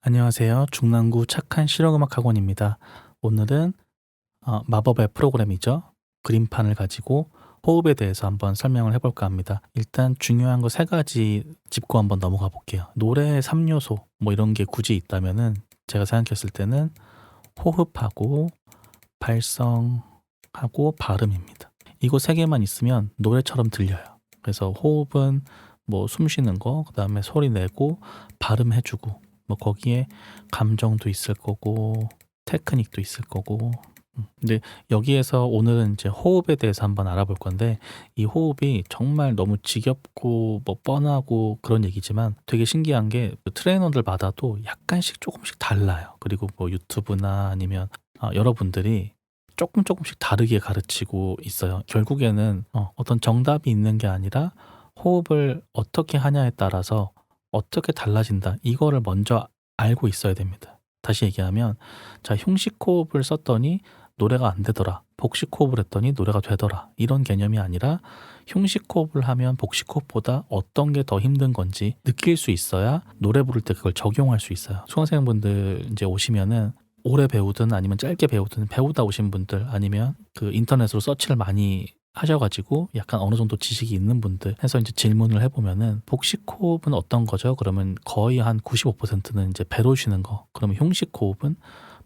안녕하세요. 중랑구 착한 실용음악 학원입니다. 오늘은 마법의 프로그램이죠. 그림판을 가지고 호흡에 대해서 한번 설명을 해볼까 합니다. 일단 중요한 거 세 가지 짚고 한번 넘어가 볼게요. 노래의 3요소 뭐 이런 게 굳이 있다면은 제가 생각했을 때는 호흡하고 발성하고 발음입니다. 이거 세 개만 있으면 노래처럼 들려요. 그래서 호흡은 뭐 숨 쉬는 거, 그다음에 소리 내고 발음해주고 뭐 거기에 감정도 있을 거고 테크닉도 있을 거고. 근데 여기에서 오늘은 이제 호흡에 대해서 한번 알아볼 건데, 이 호흡이 정말 너무 지겹고 뭐 뻔하고 그런 얘기지만 되게 신기한 게 트레이너들마다도 약간씩 조금씩 달라요. 그리고 뭐 유튜브나 아니면 여러분들이 조금씩 다르게 가르치고 있어요. 결국에는 어떤 정답이 있는 게 아니라 호흡을 어떻게 하냐에 따라서 어떻게 달라진다. 이거를 먼저 알고 있어야 됩니다. 다시 얘기하면, 자, 흉식 호흡을 썼더니 노래가 안 되더라. 복식 호흡을 했더니 노래가 되더라. 이런 개념이 아니라 흉식 호흡을 하면 복식 호흡보다 어떤 게 더 힘든 건지 느낄 수 있어야 노래 부를 때 그걸 적용할 수 있어요. 수강생분들 이제 오시면은 오래 배우든 아니면 짧게 배우든, 배우다 오신 분들 아니면 그 인터넷으로 서치를 많이 하셔가지고 약간 어느 정도 지식이 있는 분들 해서 이제 질문을 해보면은 복식 호흡은 어떤 거죠? 그러면 거의 한 95%는 이제 배로 쉬는 거. 그러면 흉식 호흡은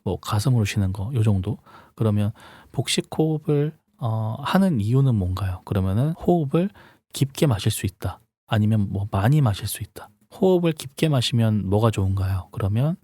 뭐 가슴으로 쉬는 거, 요 정도. 그러면 복식 호흡을 하는 이유는 뭔가요? 그러면은 호흡을 깊게 마실 수 있다. 아니면 뭐 많이 마실 수 있다. 호흡을 깊게 마시면 뭐가 좋은가요? 그러면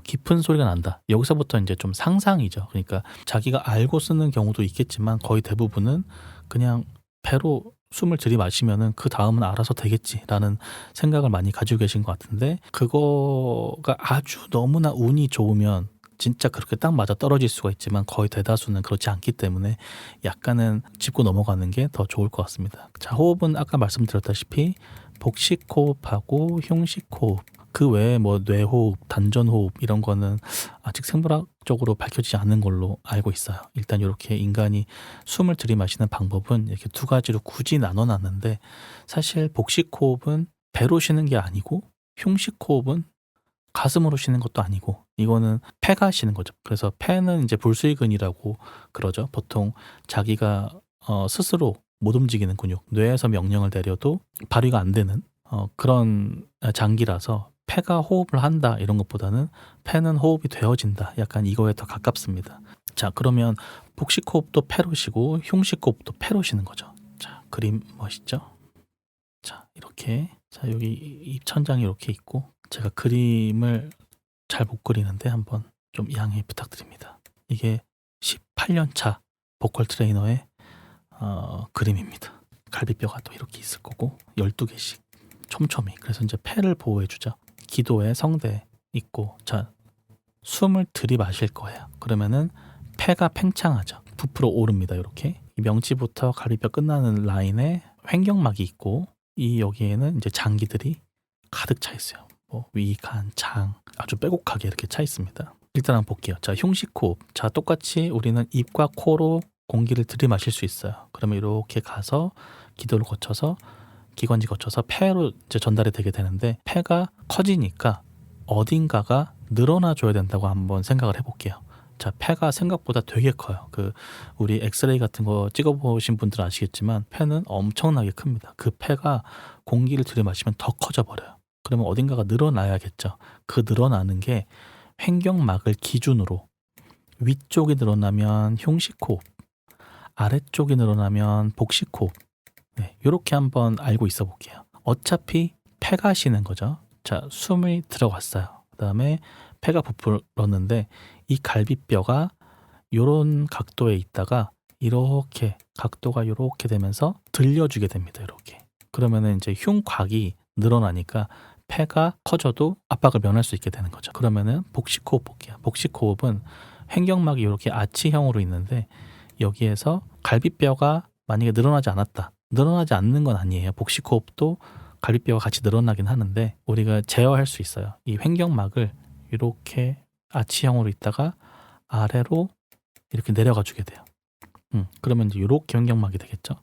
깊은 소리가 난다. 여기서부터 이제 좀 상상이죠. 그러니까 자기가 알고 쓰는 경우도 있겠지만 거의 대부분은 그냥 배로 숨을 들이마시면은 그 다음은 알아서 되겠지라는 생각을 많이 가지고 계신 것 같은데, 그거가 아주 너무나 운이 좋으면 진짜 그렇게 딱 맞아 떨어질 수가 있지만 거의 대다수는 그렇지 않기 때문에 약간은 짚고 넘어가는 게 더 좋을 것 같습니다. 자, 호흡은 아까 말씀드렸다시피 복식 호흡하고 흉식 호흡, 그 외에 뭐 뇌호흡, 단전호흡 이런 거는 아직 생물학적으로 밝혀지지 않은 걸로 알고 있어요. 일단 이렇게 인간이 숨을 들이마시는 방법은 이렇게 두 가지로 굳이 나눠놨는데, 사실 복식 호흡은 배로 쉬는 게 아니고 흉식 호흡은 가슴으로 쉬는 것도 아니고, 이거는 폐가 쉬는 거죠. 그래서 폐는 이제 불수의근이라고 그러죠. 보통 자기가 스스로 못 움직이는 근육, 뇌에서 명령을 내려도 발휘가 안 되는 그런 장기라서 폐가 호흡을 한다 이런 것보다는 폐는 호흡이 되어진다, 약간 이거에 더 가깝습니다. 자, 그러면 복식 호흡도 폐로 쉬고 흉식 호흡도 폐로 쉬는 거죠. 자, 그림 멋있죠? 자, 이렇게, 자, 여기 입천장이 이렇게 있고, 제가 그림을 잘 못 그리는데 한번 좀 양해 부탁드립니다. 이게 18년 차 보컬 트레이너의 그림입니다. 갈비뼈가 또 이렇게 있을 거고 12개씩 촘촘히. 그래서 이제 폐를 보호해 주죠. 기도에 성대 있고, 자, 숨을 들이마실 거예요. 그러면은 폐가 팽창하죠. 부풀어 오릅니다. 이렇게 이 명치부터 갈비뼈 끝나는 라인에 횡격막이 있고, 이 여기에는 이제 장기들이 가득 차 있어요. 뭐 위, 간, 장 아주 빼곡하게 이렇게 차 있습니다. 일단 한번 볼게요. 자, 흉식 호흡. 자, 똑같이 우리는 입과 코로 공기를 들이마실 수 있어요. 그러면 이렇게 가서 기도를 거쳐서 기관지 거쳐서 폐로 이제 전달이 되게 되는데, 폐가 커지니까 어딘가가 늘어나 줘야 된다고 한번 생각을 해볼게요. 자, 폐가 생각보다 되게 커요. 그 우리 엑스레이 같은 거 찍어보신 분들은 아시겠지만 폐는 엄청나게 큽니다. 그 폐가 공기를 들이마시면 더 커져 버려요. 그러면 어딘가가 늘어나야겠죠. 그 늘어나는 게 횡격막을 기준으로 위쪽이 늘어나면 흉식 호흡, 아래쪽이 늘어나면 복식 호흡. 네, 이렇게 한번 알고 있어 볼게요. 어차피 폐가 쉬는 거죠. 자, 숨이 들어갔어요. 그 다음에 폐가 부풀었는데 이 갈비뼈가 이런 각도에 있다가 이렇게 각도가 이렇게 되면서 들려주게 됩니다. 이렇게. 그러면은 이제 흉곽이 늘어나니까 폐가 커져도 압박을 면할 수 있게 되는 거죠. 그러면은 복식 호흡 볼게요. 복식 호흡은 횡격막이 이렇게 아치형으로 있는데, 여기에서 갈비뼈가 만약에 늘어나지 않았다. 늘어나지 않는 건 아니에요. 복식 호흡도 갈비뼈가 같이 늘어나긴 하는데 우리가 제어할 수 있어요. 이 횡격막을 이렇게 아치형으로 있다가 아래로 이렇게 내려가 주게 돼요. 그러면 이제 이렇게 횡격막이 되겠죠.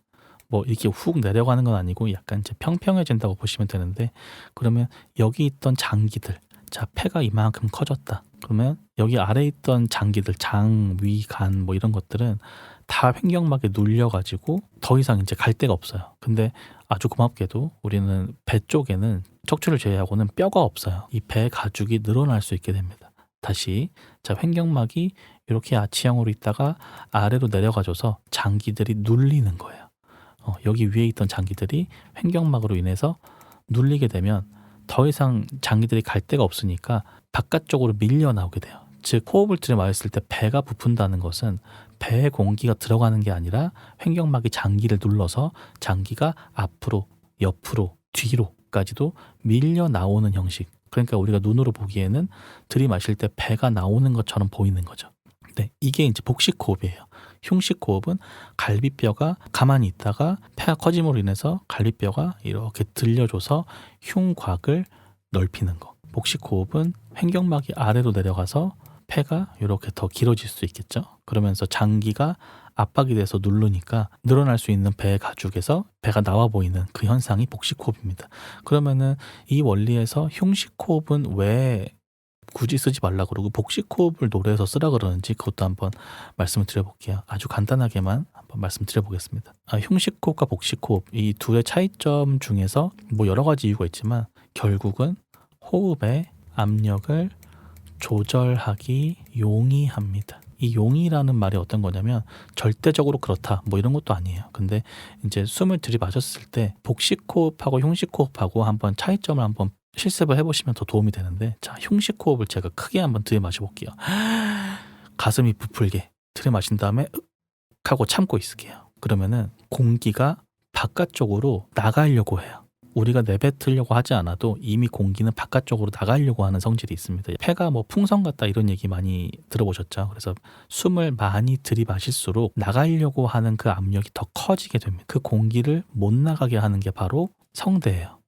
뭐 이렇게 훅 내려가는 건 아니고 약간 이제 평평해진다고 보시면 되는데, 그러면 여기 있던 장기들, 자, 폐가 이만큼 커졌다. 그러면 여기 아래에 있던 장기들, 장, 위, 간 뭐 이런 것들은 다 횡격막에 눌려가지고 더 이상 이제 갈 데가 없어요. 근데 아주 고맙게도 우리는 배 쪽에는 척추를 제외하고는 뼈가 없어요. 이 배 가죽이 늘어날 수 있게 됩니다. 다시, 자, 횡격막이 이렇게 아치형으로 있다가 아래로 내려가줘서 장기들이 눌리는 거예요. 여기 위에 있던 장기들이 횡격막으로 인해서 눌리게 되면 더 이상 장기들이 갈 데가 없으니까 바깥쪽으로 밀려 나오게 돼요. 즉, 호흡을 들이마셨을 때 배가 부푼다는 것은 배에 공기가 들어가는 게 아니라 횡격막이 장기를 눌러서 장기가 앞으로, 옆으로, 뒤로까지도 밀려 나오는 형식. 그러니까 우리가 눈으로 보기에는 들이마실 때 배가 나오는 것처럼 보이는 거죠. 네, 이게 이제 복식호흡이에요. 흉식호흡은 갈비뼈가 가만히 있다가 폐가 커짐으로 인해서 갈비뼈가 이렇게 들려줘서 흉곽을 넓히는 거. 복식호흡은 횡격막이 아래로 내려가서 폐가 이렇게 더 길어질 수 있겠죠. 그러면서 장기가 압박이 돼서 누르니까 늘어날 수 있는 배 가죽에서 배가 나와 보이는 그 현상이 복식호흡입니다. 그러면은 이 원리에서 흉식호흡은 왜 굳이 쓰지 말라 그러고 복식호흡을 노래에서 쓰라 그러는지 그것도 한번 말씀을 드려볼게요. 아주 간단하게만 한번 말씀드려보겠습니다. 흉식호흡과 복식호흡 이 둘의 차이점 중에서 뭐 여러 가지 이유가 있지만 결국은 호흡의 압력을 조절하기 용이합니다. 이 용이라는 말이 어떤 거냐면 절대적으로 그렇다 뭐 이런 것도 아니에요. 근데 이제 숨을 들이마셨을 때 복식호흡하고 흉식호흡하고 한번 차이점을 한번 실습을 해보시면 더 도움이 되는데, 자, 흉식호흡을 제가 크게 한번 들이마셔 볼게요. 가슴이 부풀게 들이마신 다음에 으 하고 참고 있을게요. 그러면은 공기가 바깥쪽으로 나가려고 해요. 우리가 내뱉으려고 하지 않아도 이미 공기는 바깥쪽으로 나가려고 하는 성질이 있습니다. 폐가 뭐 풍선 같다 이런 얘기 많이 들어보셨죠? 그래서 숨을 많이 들이마실수록 나가려고 하는 그 압력이 더 커지게 됩니다. 그 공기를 못 나가게 하는 게 바로 성대예요.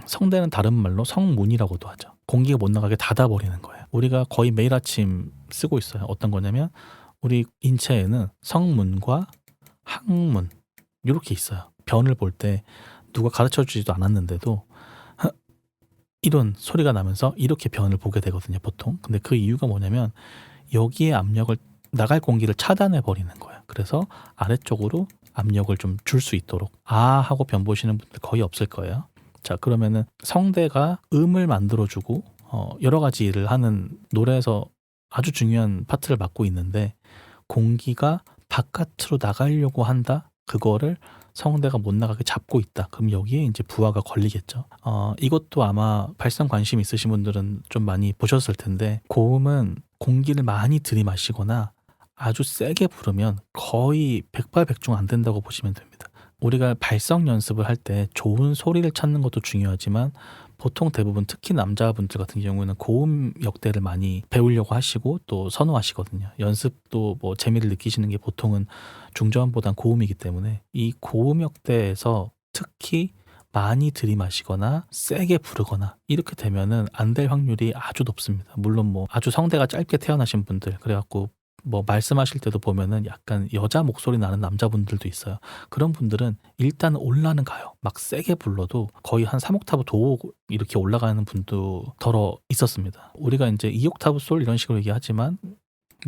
성대는 다른 말로 성문이라고도 하죠. 공기가 못 나가게 닫아버리는 거예요. 우리가 거의 매일 아침 쓰고 있어요. 어떤 거냐면 우리 인체에는 성문과 항문 이렇게 있어요. 변을 볼 때 누가 가르쳐주지도 않았는데도 이런 소리가 나면서 이렇게 변을 보게 되거든요, 보통. 근데 그 이유가 뭐냐면 여기에 압력을, 나갈 공기를 차단해 버리는 거예요. 그래서 아래쪽으로 압력을 좀 줄 수 있도록 하고 변 보시는 분들 거의 없을 거예요. 자, 그러면은 성대가 음을 만들어주고 여러 가지 일을 하는 노래에서 아주 중요한 파트를 맡고 있는데, 공기가 바깥으로 나가려고 한다? 그거를 성대가 못 나가게 잡고 있다. 그럼 여기에 이제 부하가 걸리겠죠. 이것도 아마 발성 관심 있으신 분들은 좀 많이 보셨을 텐데, 고음은 공기를 많이 들이마시거나 아주 세게 부르면 거의 백발백중 안 된다고 보시면 됩니다. 우리가 발성 연습을 할 때 좋은 소리를 찾는 것도 중요하지만 보통 대부분 특히 남자분들 같은 경우는 고음 역대를 많이 배우려고 하시고 또 선호하시거든요. 연습도 뭐 재미를 느끼시는 게 보통은 중저음보단 고음이기 때문에 이 고음 역대에서 특히 많이 들이마시거나 세게 부르거나 이렇게 되면은 안 될 확률이 아주 높습니다. 물론 뭐 아주 성대가 짧게 태어나신 분들, 그래갖고 뭐 말씀하실 때도 보면은 약간 여자 목소리 나는 남자분들도 있어요. 그런 분들은 일단 올라는 가요. 막 세게 불러도 거의 한 3옥타브 도 이렇게 올라가는 분도 덜어 있었습니다. 우리가 이제 2옥타브 솔 이런 식으로 얘기하지만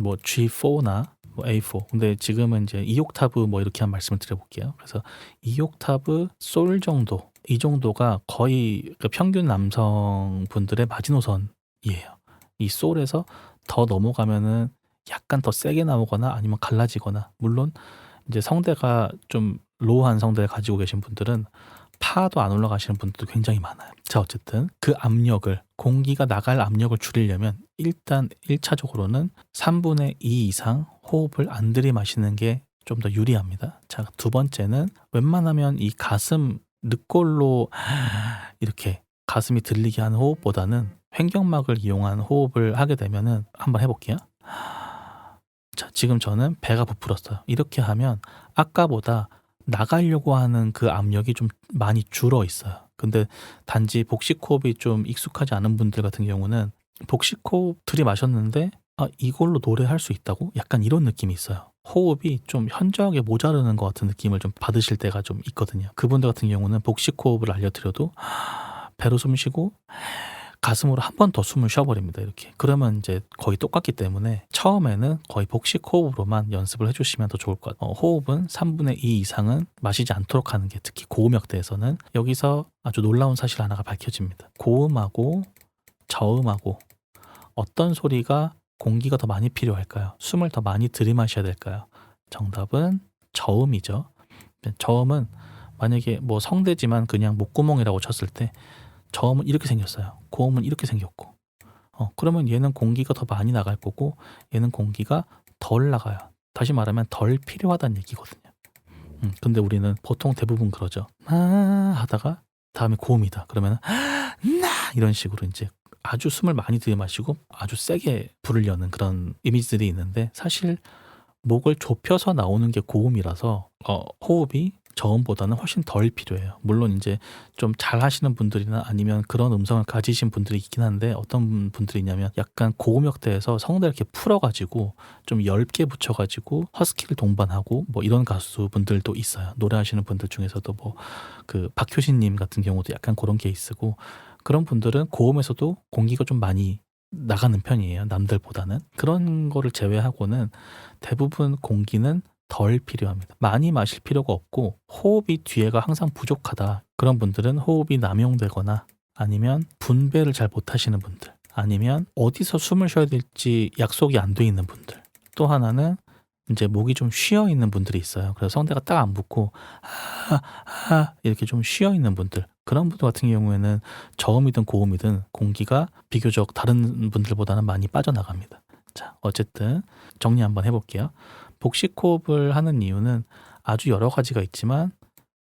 뭐 G4나 뭐 A4. 근데 지금은 이제 2옥타브 뭐 이렇게 한 말씀을 드려볼게요. 그래서 2옥타브 솔 정도, 이 정도가 거의 그 평균 남성분들의 마지노선이에요. 이 솔에서 더 넘어가면은 약간 더 세게 나오거나 아니면 갈라지거나, 물론 이제 성대가 좀 로우한 성대를 가지고 계신 분들은 파도 안 올라가시는 분들도 굉장히 많아요. 자, 어쨌든 그 압력을, 공기가 나갈 압력을 줄이려면 일단 1차적으로는 3분의 2 이상 호흡을 안 들이마시는 게 좀 더 유리합니다. 자, 두 번째는 웬만하면 이 가슴 늑골로 이렇게 가슴이 들리게 하는 호흡보다는 횡격막을 이용한 호흡을 하게 되면은, 한번 해볼게요. 자, 지금 저는 배가 부풀었어요. 이렇게 하면 아까보다 나가려고 하는 그 압력이 좀 많이 줄어 있어요. 근데 단지 복식호흡이 좀 익숙하지 않은 분들 같은 경우는 복식호흡 들이마셨는데 이걸로 노래할 수 있다고? 약간 이런 느낌이 있어요. 호흡이 좀 현저하게 모자르는 것 같은 느낌을 좀 받으실 때가 좀 있거든요. 그분들 같은 경우는 복식호흡을 알려드려도 배로 숨 쉬고 가슴으로 한 번 더 숨을 쉬어버립니다. 이렇게. 그러면 이제 거의 똑같기 때문에 처음에는 거의 복식 호흡으로만 연습을 해주시면 더 좋을 것 같아요. 호흡은 3분의 2 이상은 마시지 않도록 하는 게 특히 고음역대에서는 여기서 아주 놀라운 사실 하나가 밝혀집니다. 고음하고 저음하고 어떤 소리가 공기가 더 많이 필요할까요? 숨을 더 많이 들이마셔야 될까요? 정답은 저음이죠. 저음은 만약에 뭐 성대지만 그냥 목구멍이라고 쳤을 때 저음은 이렇게 생겼어요. 고음은 이렇게 생겼고 그러면 얘는 공기가 더 많이 나갈 거고 얘는 공기가 덜 나가요. 다시 말하면 덜 필요하다는 얘기거든요. 근데 우리는 보통 대부분 그러죠. 하다가 다음에 고음이다. 그러면 나 이런 식으로 이제 아주 숨을 많이 들이마시고 아주 세게 부르려는 그런 이미지들이 있는데 사실 목을 좁혀서 나오는 게 고음이라서 호흡이 저음보다는 훨씬 덜 필요해요. 물론 이제 좀 잘 하시는 분들이나 아니면 그런 음성을 가지신 분들이 있긴 한데 어떤 분들이 있냐면 약간 고음역대에서 성대를 이렇게 풀어가지고 좀 얇게 붙여가지고 허스키를 동반하고 뭐 이런 가수분들도 있어요. 노래하시는 분들 중에서도 뭐 그 박효신님 같은 경우도 약간 그런 케이스고 그런 분들은 고음에서도 공기가 좀 많이 나가는 편이에요. 남들보다는. 그런 거를 제외하고는 대부분 공기는 덜 필요합니다. 많이 마실 필요가 없고 호흡이 뒤에가 항상 부족하다. 그런 분들은 호흡이 남용되거나 아니면 분배를 잘 못하시는 분들 아니면 어디서 숨을 쉬어야 될지 약속이 안 돼 있는 분들 또 하나는 이제 목이 좀 쉬어 있는 분들이 있어요. 그래서 성대가 딱 안 붙고 이렇게 좀 쉬어 있는 분들 그런 분들 같은 경우에는 저음이든 고음이든 공기가 비교적 다른 분들보다는 많이 빠져나갑니다. 자, 어쨌든 정리 한번 해볼게요. 복식 호흡을 하는 이유는 아주 여러 가지가 있지만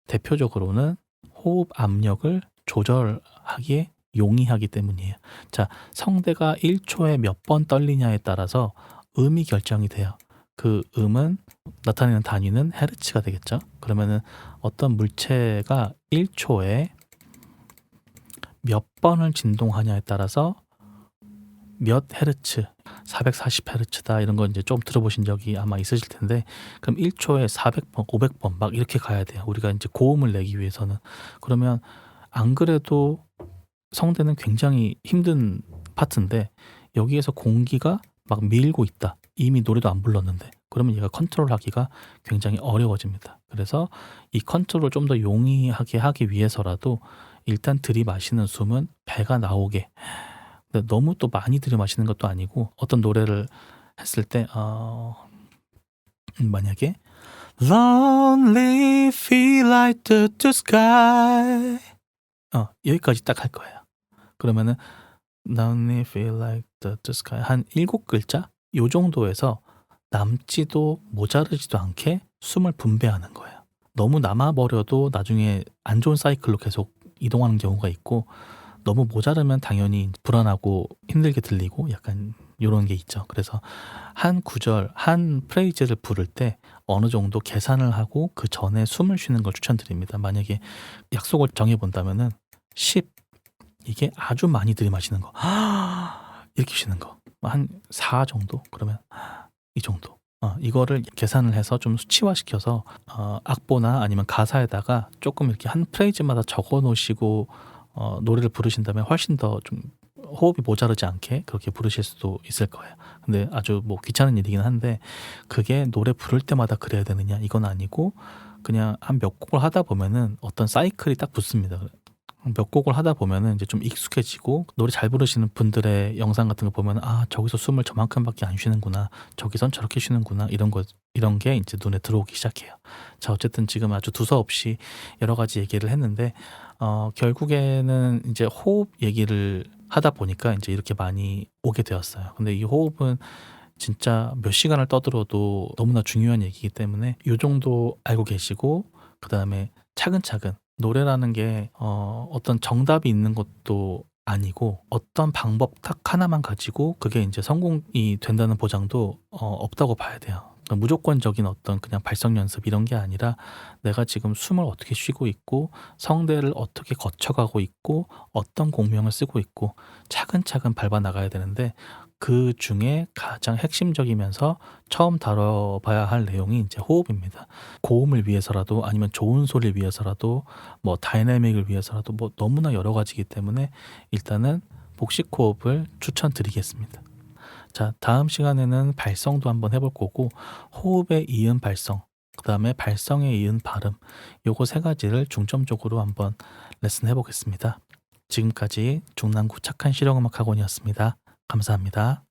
대표적으로는 호흡 압력을 조절하기에 용이하기 때문이에요. 자, 성대가 1초에 몇 번 떨리냐에 따라서 음이 결정이 돼요. 그 음은 나타내는 단위는 헤르츠가 되겠죠. 그러면은 어떤 물체가 1초에 몇 번을 진동하냐에 따라서 몇 헤르츠, 440헤르츠다 이런 거 이제 좀 들어보신 적이 아마 있으실 텐데 그럼 1초에 400번, 500번 막 이렇게 가야 돼요. 우리가 이제 고음을 내기 위해서는. 그러면 안 그래도 성대는 굉장히 힘든 파트인데 여기에서 공기가 막 밀고 있다. 이미 노래도 안 불렀는데 그러면 얘가 컨트롤하기가 굉장히 어려워집니다. 그래서 이 컨트롤을 좀 더 용이하게 하기 위해서라도 일단 들이마시는 숨은 배가 나오게 근데 너무 또 많이 들이마시는 것도 아니고 어떤 노래를 했을 때 만약에 Lonely feel like the sky 여기까지 딱 할 거예요. 그러면은 Lonely feel like the sky 한 7글자 요 정도에서 남지도 모자르지도 않게 숨을 분배하는 거예요. 너무 남아버려도 나중에 안 좋은 사이클로 계속 이동하는 경우가 있고 너무 모자르면 당연히 불안하고 힘들게 들리고 약간 이런 게 있죠. 그래서 한 구절, 한 프레이즈를 부를 때 어느 정도 계산을 하고 그 전에 숨을 쉬는 걸 추천드립니다. 만약에 약속을 정해본다면은 10 이게 아주 많이 들이마시는 거 이렇게 쉬는 거 한 4 정도 그러면 이 정도 이거를 계산을 해서 좀 수치화시켜서 악보나 아니면 가사에다가 조금 이렇게 한 프레이즈마다 적어 놓으시고 노래를 부르신다면 훨씬 더 좀 호흡이 모자르지 않게 그렇게 부르실 수도 있을 거예요. 근데 아주 뭐 귀찮은 일이긴 한데 그게 노래 부를 때마다 그래야 되느냐 이건 아니고 그냥 한 몇 곡을 하다 보면은 어떤 사이클이 딱 붙습니다. 몇 곡을 하다 보면은 이제 좀 익숙해지고 노래 잘 부르시는 분들의 영상 같은 거 보면 저기서 숨을 저만큼밖에 안 쉬는구나 저기선 저렇게 쉬는구나 이런 게 이제 눈에 들어오기 시작해요. 자, 어쨌든 지금 아주 두서없이 여러 가지 얘기를 했는데 결국에는 이제 호흡 얘기를 하다 보니까 이제 이렇게 많이 오게 되었어요. 근데 이 호흡은 진짜 몇 시간을 떠들어도 너무나 중요한 얘기이기 때문에 이 정도 알고 계시고 그 다음에 차근차근 노래라는 게 어떤 정답이 있는 것도 아니고 어떤 방법 딱 하나만 가지고 그게 이제 성공이 된다는 보장도 없다고 봐야 돼요. 그러니까 무조건적인 어떤 그냥 발성 연습 이런 게 아니라 내가 지금 숨을 어떻게 쉬고 있고 성대를 어떻게 거쳐가고 있고 어떤 공명을 쓰고 있고 차근차근 밟아 나가야 되는데 그 중에 가장 핵심적이면서 처음 다뤄봐야 할 내용이 이제 호흡입니다. 고음을 위해서라도 아니면 좋은 소리를 위해서라도 뭐 다이내믹을 위해서라도 뭐 너무나 여러 가지이기 때문에 일단은 복식 호흡을 추천드리겠습니다. 자, 다음 시간에는 발성도 한번 해볼 거고 호흡에 이은 발성, 그 다음에 발성에 이은 발음, 요거 세 가지를 중점적으로 한번 레슨 해보겠습니다. 지금까지 중랑구 착한 실용음악 학원이었습니다. 감사합니다.